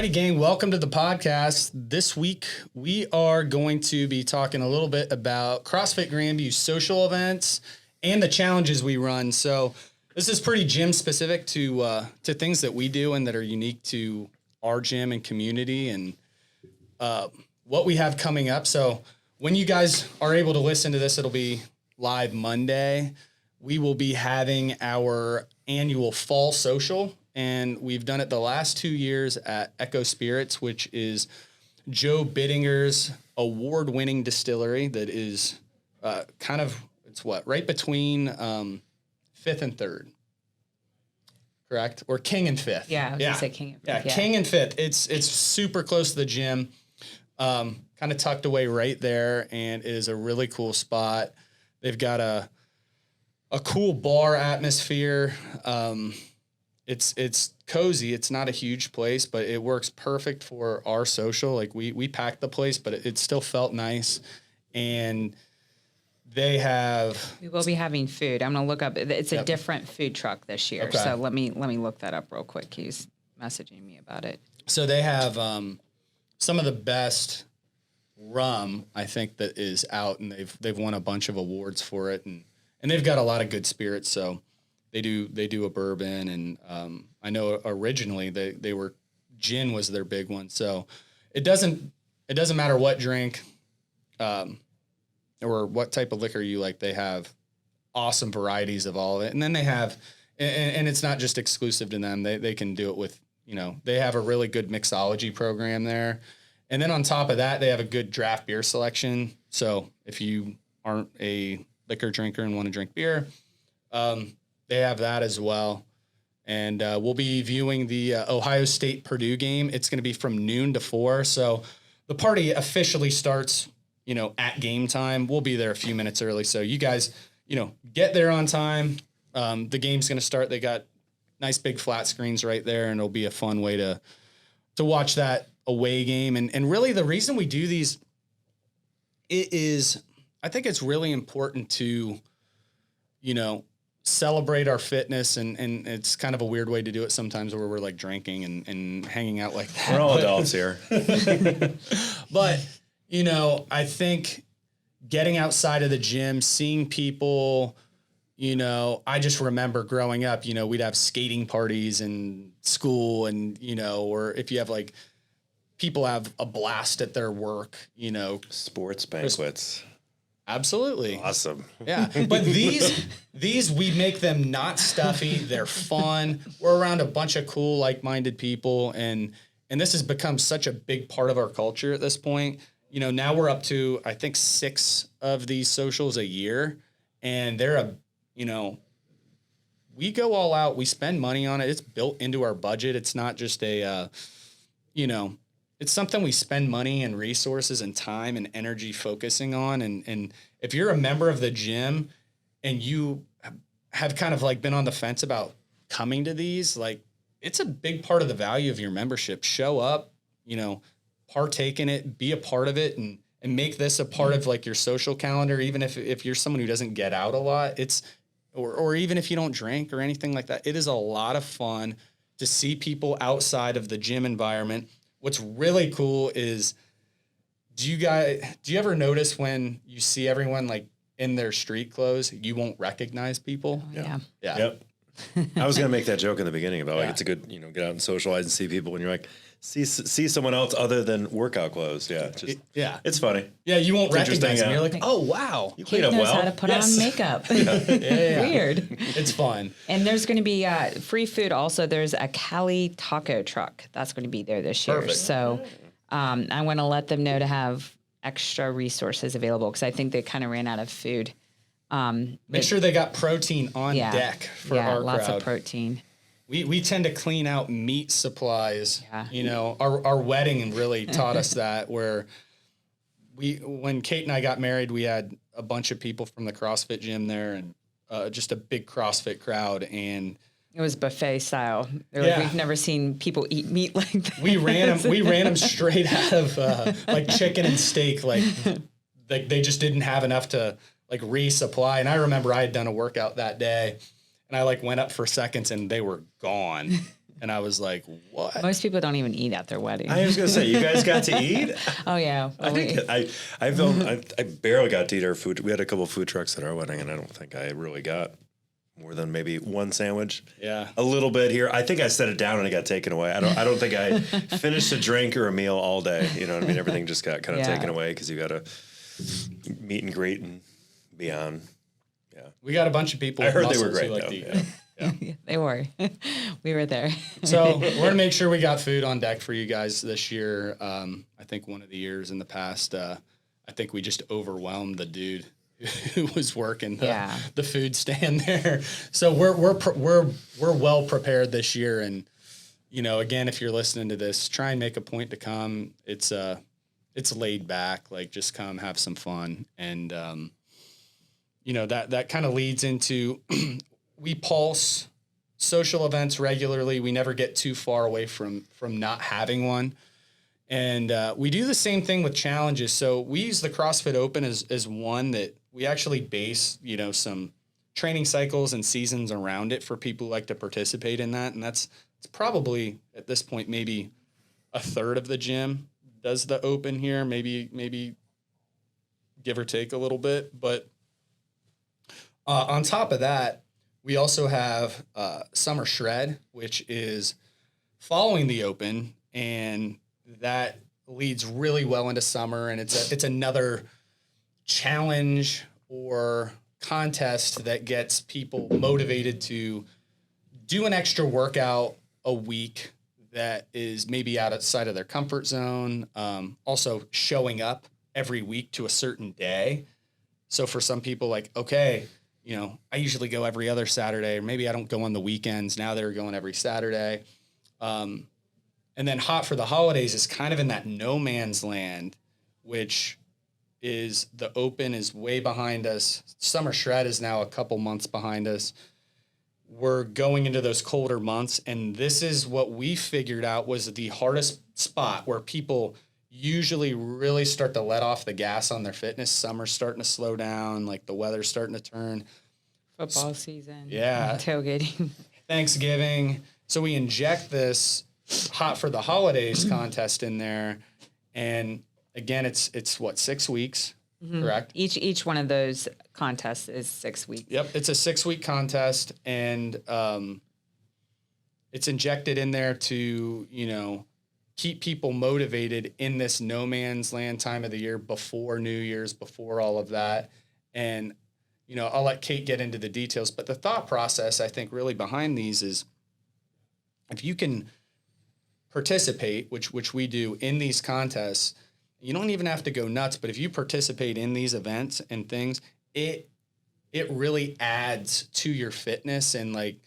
righty, gang. Welcome to the podcast. This week, we are going to be talking a little bit about CrossFit Grandview social events and the challenges we run. So this is pretty gym specific to things that we do and that are unique to our gym and community and what we have coming up. So when you guys are able to listen to this, it'll be live Monday. We will be having our annual fall social, and we've done it the last 2 years at Echo Spirits, which is Joe Bittinger's award-winning distillery that is right between 5th and 3rd. Correct? Or King and 5th. Yeah, I was going to say King and 5th. Yeah, King and 5th. It's super close to the gym, kind of tucked away right there, and it is a really cool spot. They've got a cool bar atmosphere. It's cozy. It's not a huge place, but it works perfect for our social. Like we packed the place, but it still felt nice. And we will be having food. I'm going to look up. It's a different food truck this year. Okay. So let me look that up real quick. He's messaging me about it. So they have some of the best rum, I think, that is out, and they've won a bunch of awards for it, and they've got a lot of good spirits. So they do a bourbon, and I know originally they were gin was their big one. So it doesn't matter what drink or what type of liquor you like. They have awesome varieties of all of it, and then they have and it's not just exclusive to them. They can do it with, they have a really good mixology program there. And then on top of that, they have a good draft beer selection. So if you aren't a liquor drinker and want to drink beer, they have that as well. And we'll be viewing the Ohio State-Purdue game. It's going to be from noon to 4. So the party officially starts, at game time. We'll be there a few minutes early. So you guys, get there on time. The game's going to start. They got nice big flat screens right there, and it'll be a fun way to watch that away game. And really the reason we do these, I think it's really important to, celebrate our fitness, and it's kind of a weird way to do it sometimes where we're like drinking and hanging out like that. We're all adults here. But, I think getting outside of the gym, seeing people, I just remember growing up, we'd have skating parties in school and, or if you have like people have a blast at their work, Sports banquets. Absolutely. Awesome. Yeah. But these, we make them not stuffy. They're fun. We're around a bunch of cool, like-minded people. And this has become such a big part of our culture at this point. Now we're up to, I think, 6 of these socials a year, and they're we go all out. We spend money on it. It's built into our budget. It's not just it's something we spend money and resources and time and energy focusing on. And if you're a member of the gym and you have kind of like been on the fence about coming to these, like it's a big part of the value of your membership. Show up, partake in it, be a part of it, and make this a part of like your social calendar. Even if you're someone who doesn't get out a lot, or even if you don't drink or anything like that, it is a lot of fun to see people outside of the gym environment. What's really cool is, do you ever notice when you see everyone like in their street clothes, you won't recognize people? Yeah. Yep. I was going to make that joke in the beginning about like, it's a good, get out and socialize and see people when you're like, see someone else other than workout clothes. Yeah. It's funny. Yeah. You won't recognize them. You're like, oh, wow. You clean up well. Knows how to put on makeup. Yeah. Weird. It's fun. And there's going to be free food. Also, there's a Cali taco truck that's going to be there this year. Perfect. So I want to let them know to have extra resources available because I think they kind of ran out of food. Make sure they got protein on deck for our crowd. Lots of protein. We tend to clean out meat supplies. Yeah. Our wedding really taught us that, where when Kate and I got married, we had a bunch of people from the CrossFit gym there, and just a big CrossFit crowd. And it was buffet style. They're like, we've never seen people eat meat like that. We ran them straight out of like chicken and steak. Like they just didn't have enough to like resupply. And I remember I had done a workout that day, and I like went up for seconds and they were gone. And I was like, what? Most people don't even eat at their wedding. I was going to say, you guys got to eat? Oh, yeah. Well, I barely got to eat our food. We had a couple of food trucks at our wedding, and I don't think I really got more than maybe one sandwich. Yeah. A little bit here. I think I set it down and it got taken away. I don't think I finished a drink or a meal all day. You know what I mean? Everything just got kind of taken away because you got to meet and greet and beyond. Yeah. We got a bunch of people. I heard they were great, though. Yeah. Yeah. They were. We were there. So we're going to make sure we got food on deck for you guys this year. I think one of the years in the past, I think we just overwhelmed the dude who was working the food stand there. So we're well prepared this year. And, you know, again, if you're listening to this, try and make a point to come. It's laid back, like just come have some fun. And, you know, that kind of leads into, we pulse social events regularly. We never get too far away from not having one. And we do the same thing with challenges. So we use the CrossFit Open as one that we actually base, you know, some training cycles and seasons around it for people who like to participate in that. And it's probably at this point, maybe a third of the gym does the Open here, maybe give or take a little bit. But on top of that, we also have Summer Shred, which is following the Open, and that leads really well into summer. And it's another challenge or contest that gets people motivated to do an extra workout a week that is maybe outside of their comfort zone. Also showing up every week to a certain day. So for some people, like, okay, you know, I usually go every other Saturday, or maybe I don't go on the weekends. Now they're going every Saturday. And then Hot for the Holidays is kind of in that no man's land, which is the Open is way behind us. Summer Shred is now a couple months behind us. We're going into those colder months, and this is what we figured out was the hardest spot where people usually really start to let off the gas on their fitness. Summer's starting to slow down, like the weather's starting to turn. Football season. Yeah. Tailgating. Thanksgiving. So we inject this Hot for the Holidays contest in there, and again, it's what, 6 weeks, correct? Each one of those contests is 6 weeks. Yep, it's a 6-week contest, and it's injected in there to, you know, keep people motivated in this no man's land time of the year before New Year's, before all of that. And, you know, I'll let Kate get into the details, but the thought process, I think, really behind these is if you can participate, which we do in these contests, you don't even have to go nuts, but if you participate in these events and things, it really adds to your fitness and like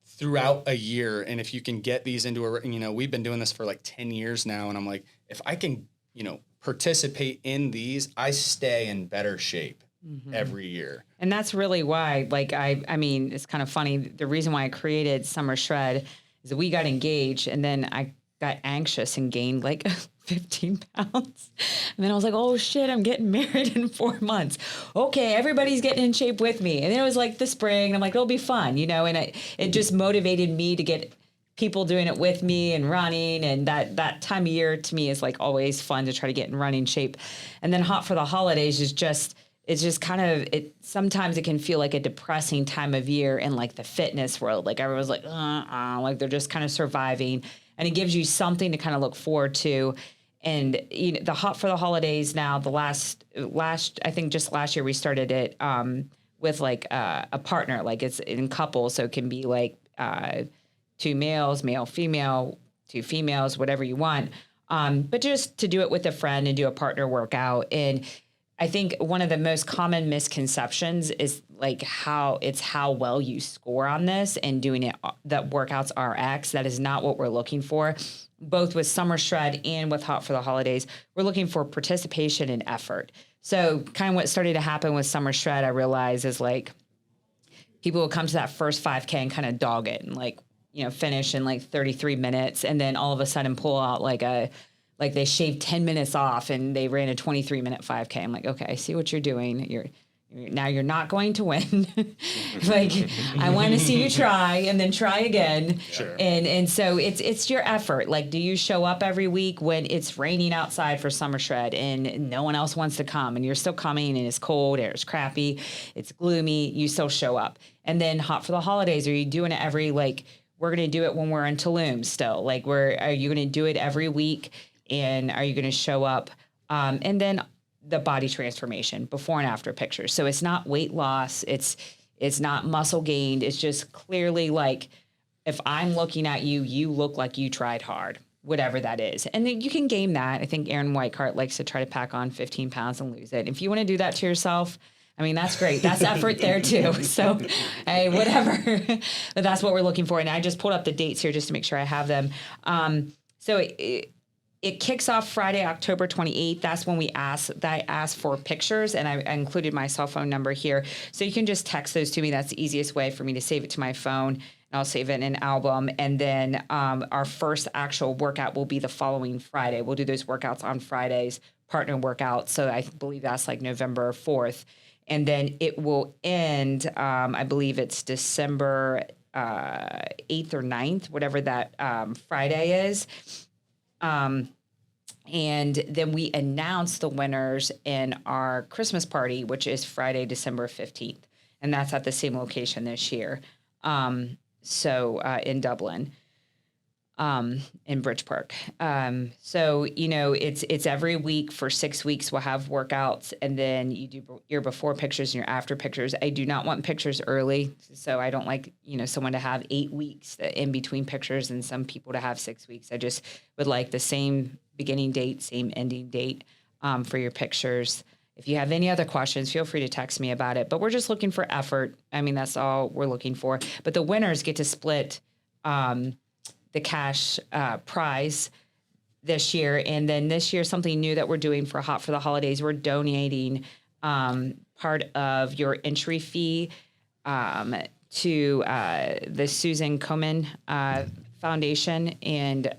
throughout a year. And if you can get these into a, you know, we've been doing this for like 10 years now. And I'm like, if I can, you know, participate in these, I stay in better shape every year. And that's really why, like, I mean, it's kind of funny. The reason why I created Summer Shred is that we got engaged, and then I got anxious and gained like 15 pounds. And then I was like, oh shit, I'm getting married in 4 months. Okay, everybody's getting in shape with me. And then it was like the spring, and I'm like, it'll be fun, you know, and it just motivated me to get people doing it with me and running. And that time of year to me is like always fun to try to get in running shape. And then Hot for the Holidays is just, it's just kind of, sometimes it can feel like a depressing time of year in like the fitness world. Like everyone's like, like they're just kind of surviving. And it gives you something to kind of look forward to. And you know, the Hot for the Holidays now, the last, I think just last year we started it with like a partner, like it's in couples. So it can be like 2 males, male, female, 2 females, whatever you want. But just to do it with a friend and do a partner workout. And I think one of the most common misconceptions is like how well you score on this and doing it, that workouts RX. That is not what we're looking for. Both with Summer Shred and with Hot for the Holidays, we're looking for participation and effort. So kind of what started to happen with Summer Shred, I realized, is like people will come to that first 5K and kind of dog it and like, you know, finish in like 33 minutes and then all of a sudden pull out like they shaved 10 minutes off and they ran a 23-minute 5K. I'm like, okay, I see what you're doing. You're Now you're not going to win. Like, I want to see you try and then try again. Sure. And so it's your effort. Like, do you show up every week when it's raining outside for Summer Shred and no one else wants to come and you're still coming and it's cold, air's crappy, it's gloomy, you still show up. And then Hot for the Holidays, are you doing it every, like, we're going to do it when we're in Tulum still? Like, are you going to do it every week? And are you going to show up? And then the body transformation, before and after pictures. So it's not weight loss. It's not muscle gained. It's just clearly like, if I'm looking at you, you look like you tried hard, whatever that is. And then you can game that. I think Aaron Whitecart likes to try to pack on 15 pounds and lose it. If you want to do that to yourself, I mean, that's great. That's effort there too. So, hey, whatever. But that's what we're looking for. And I just pulled up the dates here just to make sure I have them. So it kicks off Friday, October 28th. That's when I asked for pictures, and I included my cell phone number here. So you can just text those to me. That's the easiest way for me to save it to my phone, and I'll save it in an album. And then our first actual workout will be the following Friday. We'll do those workouts on Fridays, partner workouts. So I believe that's like November 4th. And then it will end, I believe it's December 8th or 9th, whatever that Friday is. And then we announce the winners in our Christmas party, which is Friday, December 15th. And that's at the same location this year. So in Dublin, in Bridge Park. So, you know, it's every week for 6 weeks. We'll have workouts, and then you do your before pictures and your after pictures. I do not want pictures early. So I don't like, you know, someone to have 8 weeks in between pictures and some people to have 6 weeks. I just would like the same beginning date, same ending date, for your pictures. If you have any other questions, feel free to text me about it, but we're just looking for effort. I mean, that's all we're looking for, but the winners get to split, the cash prize this year. And then this year, something new that we're doing for Hot for the Holidays, we're donating part of your entry fee to the Susan Komen Foundation. And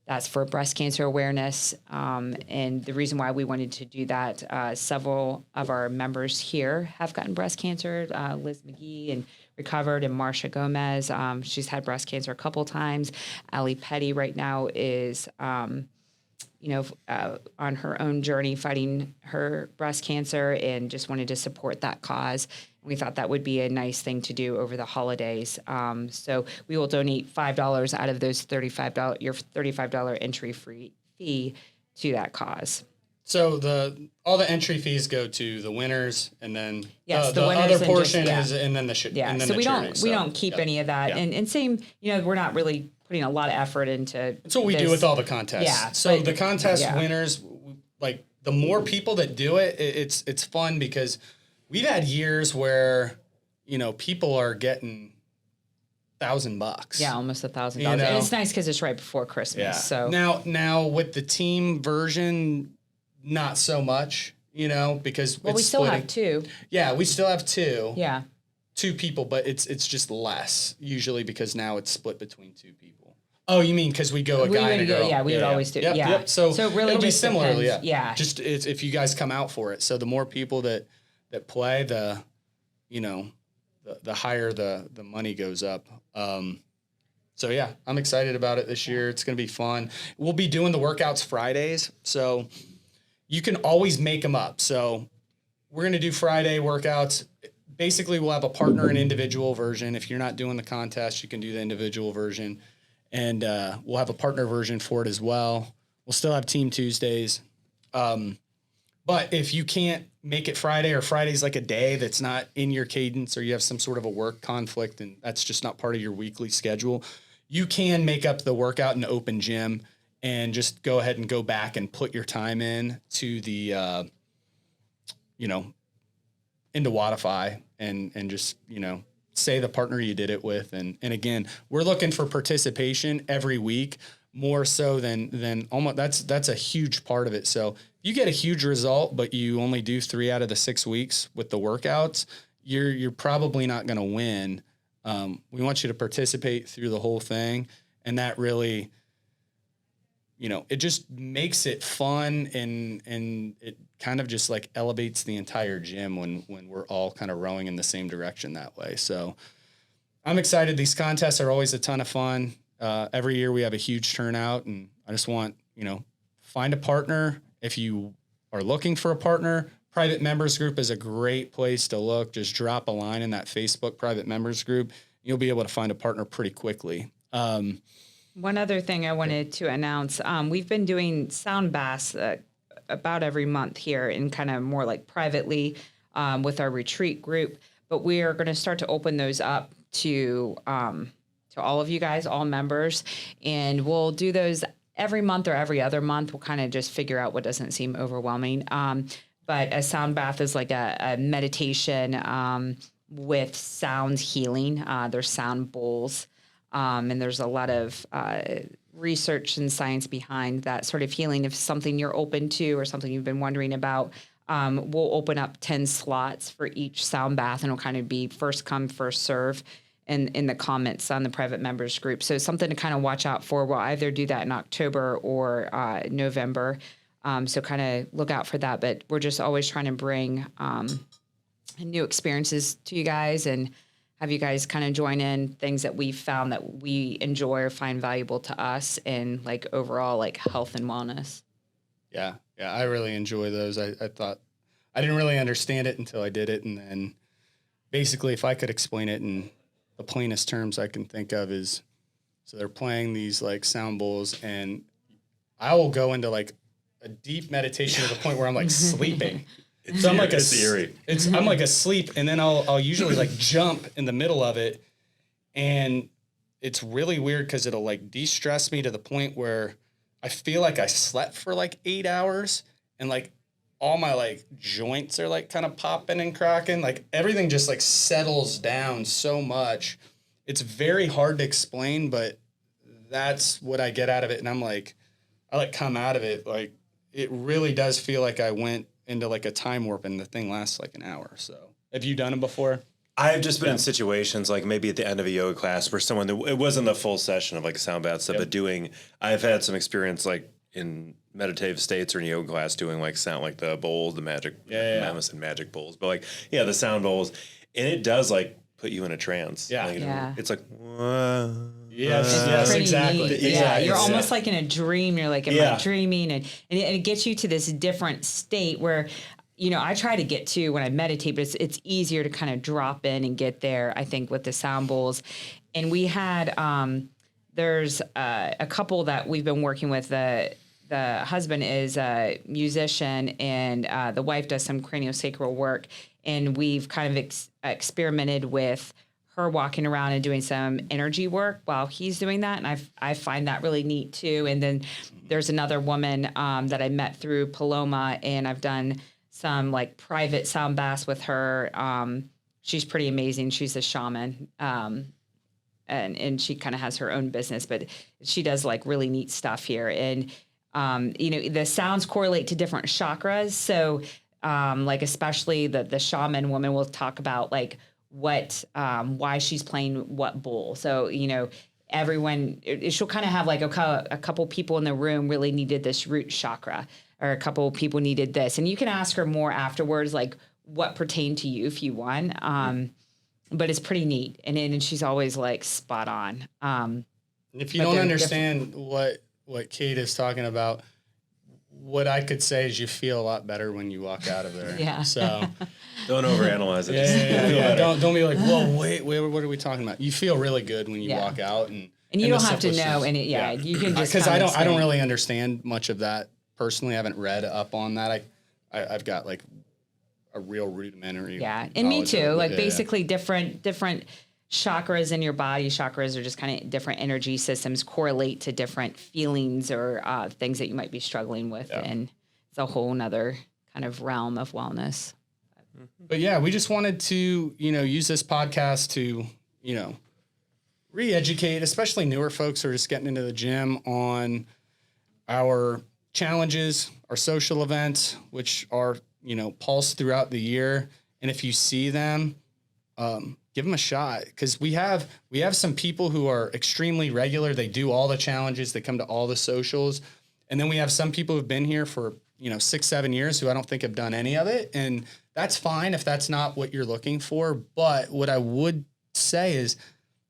that's for breast cancer awareness. And the reason why we wanted to do that, several of our members here have gotten breast cancer, Liz McGee and recovered, and Marsha Gomez. She's had breast cancer a couple times. Allie Petty right now is, on her own journey fighting her breast cancer, and just wanted to support that cause. We thought that would be a nice thing to do over the holidays. So we will donate $5 out of those your $35 entry fee to that cause. So all the entry fees go to the winners, and then yes, the winners other portion and is, and then the yeah. and then So the we charity. we don't keep any of that, and same, we're not really putting a lot of effort into. That's what we do with all the contests. Yeah. So the contest winners, like the more people that do it, it's fun, because we've had years where people are getting $1,000. Yeah, almost $1,000. And it's nice because it's right before Christmas. Yeah. So now with the team version, not so much, because we still have two. Yeah, we still have two. Yeah. 2 people, but it's just less usually because now it's split between 2 people. Oh, you mean because we go a guy and a girl? Yeah, we would always do. Yep, yeah. Yep. So it really it'll just be similar. depends. Yeah. Just if you guys come out for it. So the more people that play, the higher the money goes up. So yeah, I'm excited about it this year. It's going to be fun. We'll be doing the workouts Fridays, so you can always make them up. So we're going to do Friday workouts. Basically, we'll have a partner and individual version. If you're not doing the contest, you can do the individual version. And we'll have a partner version for it as well. We'll still have Team Tuesdays. But if you can't make it Friday, or Friday's like a day that's not in your cadence, or you have some sort of a work conflict and that's just not part of your weekly schedule, you can make up the workout in the open gym and just go ahead and go back and put your time in to the, into Wodify and just, say the partner you did it with. And again, we're looking for participation every week, more so than almost that's a huge part of it. So you get a huge result, but you only do 3 out of the 6 weeks with the workouts, you're probably not going to win. We want you to participate through the whole thing. And that really, it just makes it fun, and it kind of just like elevates the entire gym when we're all kind of rowing in the same direction that way. So I'm excited. These contests are always a ton of fun. Every year we have a huge turnout, and I just want, find a partner. If you are looking for a partner, private members group is a great place to look. Just drop a line in that Facebook private members group. You'll be able to find a partner pretty quickly. One other thing I wanted to announce, we've been doing sound baths about every month here and kind of more like privately with our retreat group, but we are going to start to open those up to all of you guys, all members, and we'll do those every month or every other month. We'll kind of just figure out what doesn't seem overwhelming. But a sound bath is like a meditation with sound healing. There's sound bowls. And there's a lot of research and science behind that sort of healing. If something you're open to or something you've been wondering about, we'll open up 10 slots for each sound bath, and it'll kind of be first come, first serve in the comments on the private members group. So something to kind of watch out for. We'll either do that in October or November. So kind of look out for that. But we're just always trying to bring new experiences to you guys and have you guys kind of join in things that we've found that we enjoy or find valuable to us and like overall like health and wellness. Yeah. I really enjoy those. I thought I didn't really understand it until I did it. And then basically if I could explain it in the plainest terms I can think of is, so they're playing these like sound bowls, and I will go into like a deep meditation to the point where I'm like sleeping. So I'm like eerie. I'm like asleep, and then I'll usually like jump in the middle of it, and it's really weird because it'll like de-stress me to the point where I feel like I slept for like 8 hours, and like all my like joints are like kind of popping and cracking. Like everything just like settles down so much. It's very hard to explain, but that's what I get out of it. And I'm like, I like come out of it like it really does feel like I went into like a time warp, and the thing lasts like an hour. So have you done it before? I've just been in situations like maybe at the end of a yoga class where it wasn't a full session of like sound bath stuff, but I've had some experience like in meditative states or in yoga class doing like sound, like the bowls, the magic, I almost said magic bowls, but like, the sound bowls, and it does like put you in a trance. Yeah. It's like, whoa. Yes, exactly. Neat. Yeah, you're almost like in a dream. You're like, am I dreaming? And it gets you to this different state where, I try to get to when I meditate, but it's easier to kind of drop in and get there, I think, with the sound bowls. And we had, there's a couple that we've been working with. The husband is a musician, and the wife does some craniosacral work. And we've kind of experimented with her walking around and doing some energy work while he's doing that. And I find that really neat too. And then there's another woman that I met through Paloma, and I've done some like private sound baths with her. She's pretty amazing. She's a shaman. And she kind of has her own business, but she does like really neat stuff here. And, the sounds correlate to different chakras. So like especially the shaman woman will talk about like what why she's playing what bowl. So everyone she'll kind of have like a couple people in the room really needed this root chakra, or a couple people needed this, and you can ask her more afterwards like what pertained to you if you want. But it's pretty neat, and she's always like spot on. If you don't understand what Kate is talking about, what I could say is you feel a lot better when you walk out of there. Yeah. So don't overanalyze it. Yeah. Don't be like, whoa, wait, what are we talking about? You feel really good when you walk out, and you don't have to know. And you can just because I don't really understand much of that personally. I haven't read up on that. I've got like a real rudimentary. Yeah, and me too. Like basically different chakras in your body. Chakras are just kind of different energy systems, correlate to different feelings or things that you might be struggling with. Yeah. And it's a whole nother kind of realm of wellness. But yeah, we just wanted to, use this podcast to, re-educate, especially newer folks who are just getting into the gym, on our challenges, our social events, which are, pulsed throughout the year. And if you see them, give them a shot, because we have some people who are extremely regular. They do all the challenges. They come to all the socials. And then we have some people who've been here for, 6-7 years who I don't think have done any of it. And that's fine if that's not what you're looking for. But what I would say is,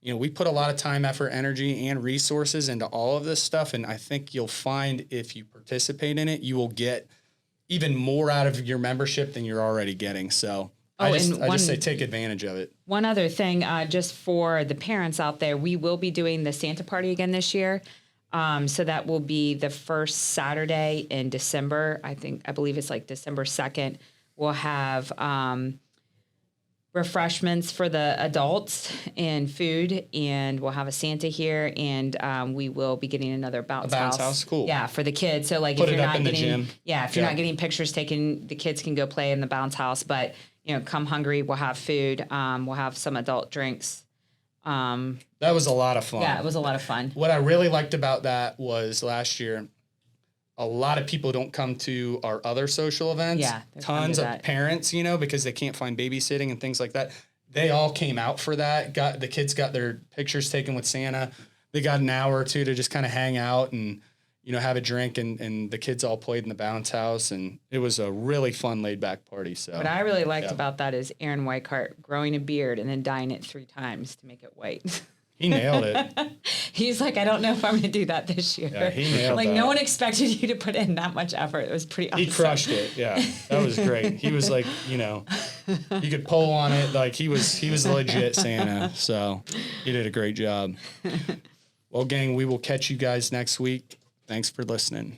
we put a lot of time, effort, energy, and resources into all of this stuff. And I think you'll find if you participate in it, you will get even more out of your membership than you're already getting. So I just say take advantage of it. One other thing, just for the parents out there, we will be doing the Santa party again this year. So that will be the first Saturday in December. I believe it's like December 2nd. We'll have refreshments for the adults and food, and we'll have a Santa here, and we will be getting another bounce house. Cool. Yeah, for the kids. So like if you're not getting if you're not getting pictures taken, the kids can go play in the bounce house. But come hungry. We'll have food. We'll have some adult drinks. That was a lot of fun. Yeah, it was a lot of fun. What I really liked about that was last year, a lot of people don't come to our other social events. Yeah. Tons of parents, because they can't find babysitting and things like that. They all came out for that. The kids got their pictures taken with Santa. They got an hour or two to just kind of hang out and, have a drink, and the kids all played in the bounce house, and it was a really fun laid back party. So what I really liked about that is Aaron Weichart growing a beard and then dyeing it 3 times to make it white. He nailed it. He's like, I don't know if I'm going to do that this year. Yeah, he nailed it. that. No one expected you to put in that much effort. It was pretty awesome. He crushed it. Yeah, that was great. He was like, you could pull on it. Like he was legit Santa. So he did a great job. Well, gang, we will catch you guys next week. Thanks for listening.